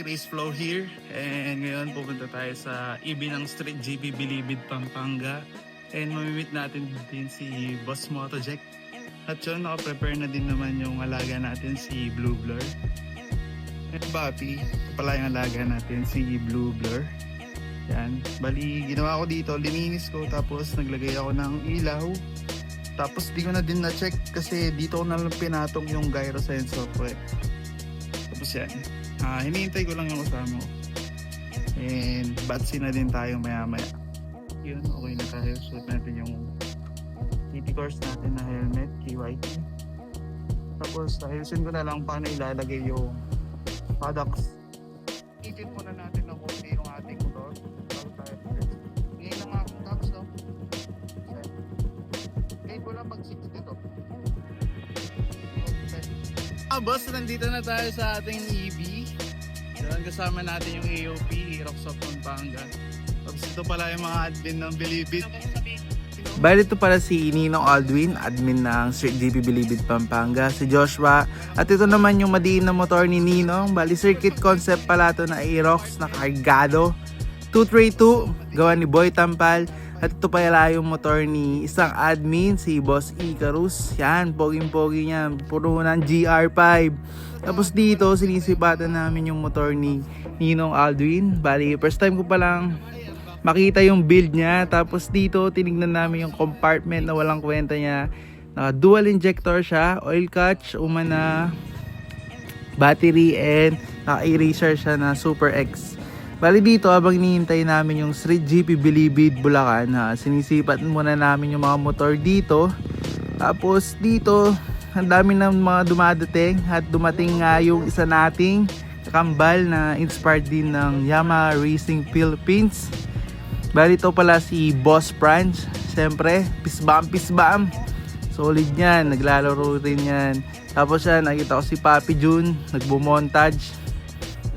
Race Flow here. And ngayon pupunta tayo sa Ibinang Street GP Bilibid, Pampanga. And mamimit natin din si Boss Motojack. At yun, naka-prepare na din naman yung alaga natin si Blue Blur. And Papi, pala yung alaga natin si Blue Blur. Yan, bali ginawa ko dito, lininis ko tapos naglagay ako ng ilaw. Tapos di ko na din na-check kasi dito ko na lang pinatong yung gyro sensor ko eh. Tapos yan, hinihintay ko lang yung kasama ko. And batsi na din tayo maya maya. Yun, okay na tayo. Suot natin yung TT course natin na helmet, KYT. Tapos ayusin ko na lang paano ilalagay yung products. Itin muna natin ng konti yung ating motor. Bago tayo first. Ngayon lang akong tops no? Ngayon ko lang mag-6 dito. Boss, nandito na tayo sa ating EV. Doon kasama natin yung AOP, Aerox of Pampanga. Tapos ito pala yung mga admin ng Bilibid. Bali ito pala si Ninong Aldwin, admin ng Street GP Bilibid, Pampanga, si Joshua. At ito naman yung madiin na motor ni Ninong. Bali circuit concept pala ito na Aerox na Cargado 232, gawa ni Boy Tampal. At ito pala yung motor ni isang admin, si Boss Icarus. Yan, poging-pogi niya, puro ng GR5. Tapos dito, sinisipatan namin yung motor ni Ninong Aldwin. Bali, first time ko palang makita yung build niya. Tapos dito, tinignan namin yung compartment na walang kwenta niya. Naka dual injector siya, oil catch, umana battery, and naka-eraser siya na Super X. Bali dito, habang hinihintay namin yung Street GP Bilibid, Bulacan, sinisipat muna namin yung mga motor dito. Tapos dito, ang dami ng mga dumadating at dumating nga yung isa nating kakambal na inspired din ng Yamaha Racing Philippines. Bali ito pala si Boss Franz. Siyempre, pisbam. Solid yan, naglalaro rin yan. Tapos yan, nakita ko si Papi Jun, nagbumontage.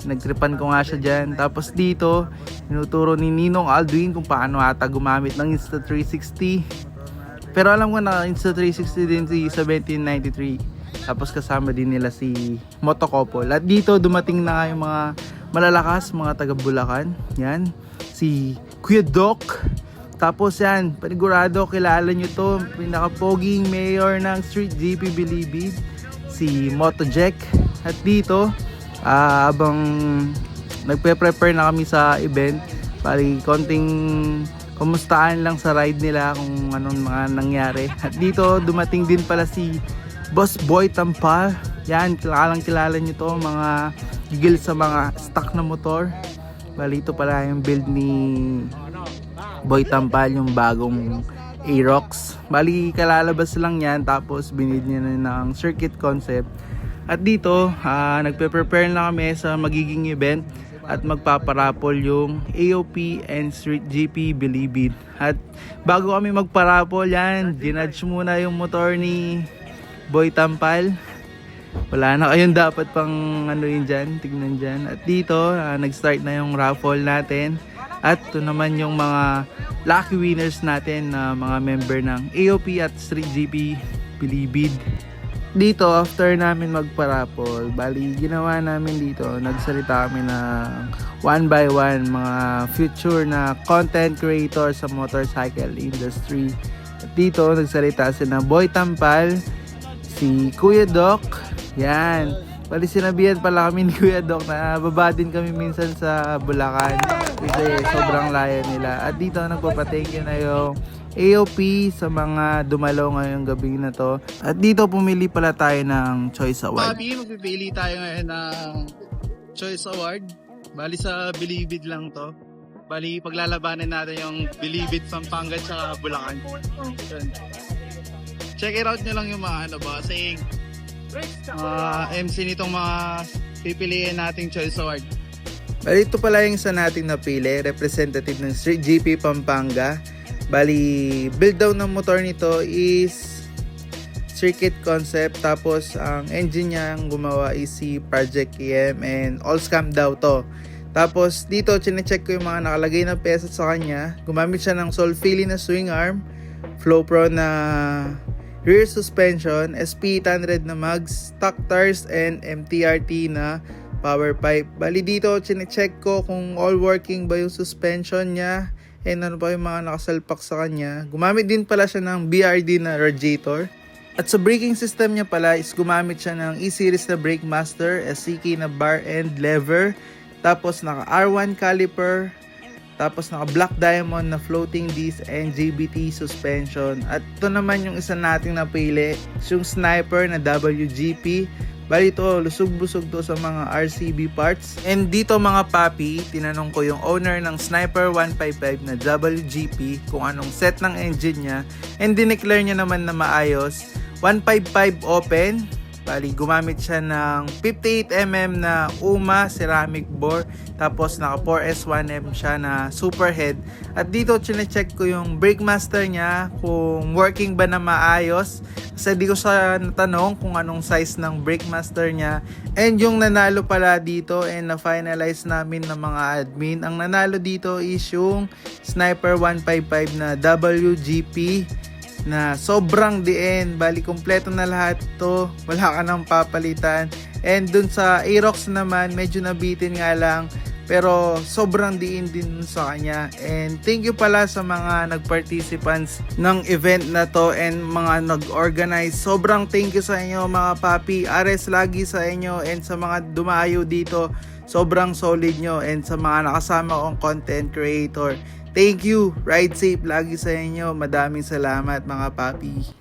Nagtripan ko nga siya dyan. Tapos dito, tinuturo ni Ninong Aldwin kung paano ata gumamit ng Insta360. Pero alam ko na Insta360 din si 1793. Tapos kasama din nila si Motocouple. At dito dumating na nga yung mga malalakas, mga taga Bulacan. Yan, si Kuya Doc. Tapos yan, panigurado kilala nyo to, pinaka-poging mayor ng Street GP Bilibid, si Motojack. At dito, habang nagpe-prepare na kami sa event, bali konting kumustahan lang sa ride nila kung anong mga nangyari. At dito dumating din pala si Boss Boy Tampal. Yan, kilala nyo to, mga gigil sa mga stock na motor. Bali ito pala yung build ni Boy Tampal, yung bagong Aerox. Bali kalalabas lang yan, tapos binid niya na ng circuit concept. At dito, nagpe-prepare na kami sa magiging event at magpaparapol yung AOP and Street GP Bilibid. At bago kami magparapol yan, ginudge muna yung motor ni Boy Tampal. Wala na kayong dapat pang ano yun dyan, tignan dyan. At dito, nag-start na yung raffle natin. At ito naman yung mga lucky winners natin na mga member ng AOP at Street GP Bilibid. Dito, after namin magparapol, bali ginawa namin dito, nagsalita kami ng one by one mga future na content creator sa motorcycle industry. At dito, nagsalita sila Boy Tampal, si Kuya Doc, yan. Bali sinabihan pala kami ni Kuya Doc na baba din kami minsan sa Bulacan kasi sobrang layo nila. At dito, nagpapathank you na yung AOP sa mga dumalo ngayong gabi na to. At dito pumili pala tayo ng Choice Award. Papi, magpipili tayo ngayon ng Choice Award. Bali sa Bilibid lang to. Bali paglalabanan natin yung Bilibid, Pampanga at Bulacan. Check it out nyo lang yung mga bossing. MC nitong mga pipiliin nating Choice Award. Bali ito pala yung isa nating napili, representative ng Street GP Pampanga. Bali, build down ng motor nito is circuit concept. Tapos, ang engine niya ang gumawa is si Project EM and all scam daw to. Tapos, dito, chinecheck ko yung mga nakalagay na peso sa kanya. Gumamit siya ng Solfili na swing arm, Flow Pro na rear suspension, SP800 na mags, stock tires, and MTRT na power pipe. Bali dito, chinecheck ko kung all working ba yung suspension niya and ano pa yung mga nakasalpak sa kanya. Gumamit din pala siya ng BRD na radiator. At sa braking system niya pala is gumamit siya ng E-Series na Brake Master, SCK na bar end lever, tapos naka R1 caliper, tapos naka black diamond na floating disc and JBT suspension. At ito naman yung isa nating napili, yung Sniper na WGP. Bali ito, lusog-busog to sa mga RCB parts. And dito mga papi, tinanong ko yung owner ng Sniper 155 na WGP kung anong set ng engine niya. And dineclare niya naman na maayos. 155 open. Bali, gumamit siya ng 58mm na UMA ceramic bore. Tapos naka 4S1M siya na superhead. At dito, chinecheck ko yung brake master niya kung working ba na maayos. Kasi di ko siya natanong kung anong size ng brake master niya. And yung nanalo pala dito and na-finalize namin ng mga admin. Ang nanalo dito is yung Sniper 155 na WGP na sobrang diin. Bali, kompleto na lahat to. Wala ka nang papalitan. And dun sa Aerox naman, medyo nabitin nga lang. Pero sobrang diin din sa kanya. And thank you pala sa mga nag-participants ng event na to and mga nag-organize. Sobrang thank you sa inyo mga papi. Ares lagi sa inyo and sa mga dumayo dito. Sobrang solid nyo and sa mga nakasama kong content creator. Thank you. Ride safe lagi sa inyo. Madaming salamat mga papi.